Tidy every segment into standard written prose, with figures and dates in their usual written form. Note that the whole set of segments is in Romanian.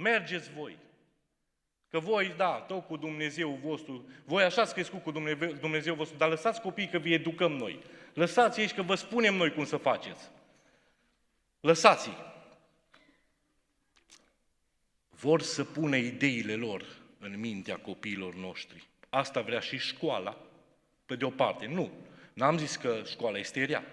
mergeți voi. Că voi, da, tot cu Dumnezeu vostru, voi așa ați crescut cu Dumnezeu vostru, dar lăsați copiii că vi educăm noi. Lăsați-i aici că vă spunem noi cum să faceți. Lăsați-i. Vor să pună ideile lor în mintea copiilor noștri. Asta vrea și școala, pe de o parte. Nu, n-am zis că școala este rea.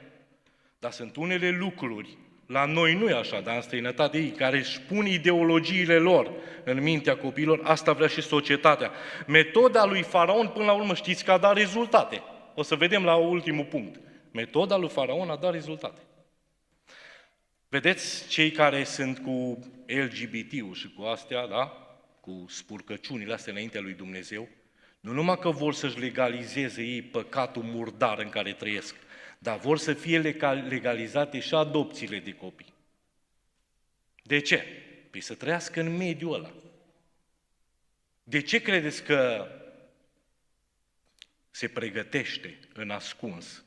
Dar sunt unele lucruri, la noi nu e așa, dar în străinătate ei, care își pun ideologiile lor în mintea copiilor, asta vrea și societatea. Metoda lui Faraon, până la urmă, știți că a dat rezultate. O să vedem la ultimul punct. Metoda lui Faraon a dat rezultate. Vedeți, cei care sunt cu LGBT-ul și cu astea, da? Cu spurcăciunile astea înaintea lui Dumnezeu, nu numai că vor să-și legalizeze ei păcatul murdar în care trăiesc, dar vor să fie legalizate și adopțiile de copii. De ce? Păi să trăiască în mediul ăla. De ce credeți că se pregătește în ascuns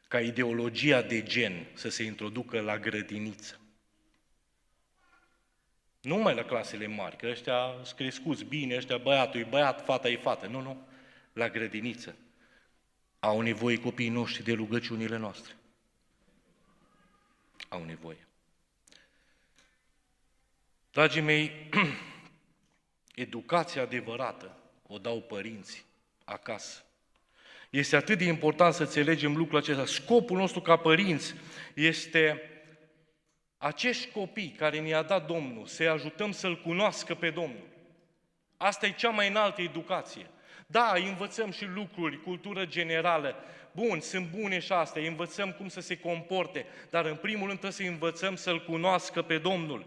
ca ideologia de gen să se introducă la grădiniță? Nu numai la clasele mari, că ăștia sunt crescuți bine, ăștia băiatul e băiat, fata e fată. Nu, la grădiniță. Au nevoie copiii noștri de rugăciunile noastre. Au nevoie. Dragii mei, educația adevărată o dau părinții acasă. Este atât de important să înțelegem lucrul acesta. Scopul nostru ca părinți este acești copii care ne-a dat Domnul, să-i ajutăm să-L cunoască pe Domnul. Asta e cea mai înaltă educație. Da, îi învățăm și lucruri, cultură generală. Bun, sunt bune și astea, îi învățăm cum să se comporte, dar în primul rând trebuie să învățăm să-L cunoască pe Domnul.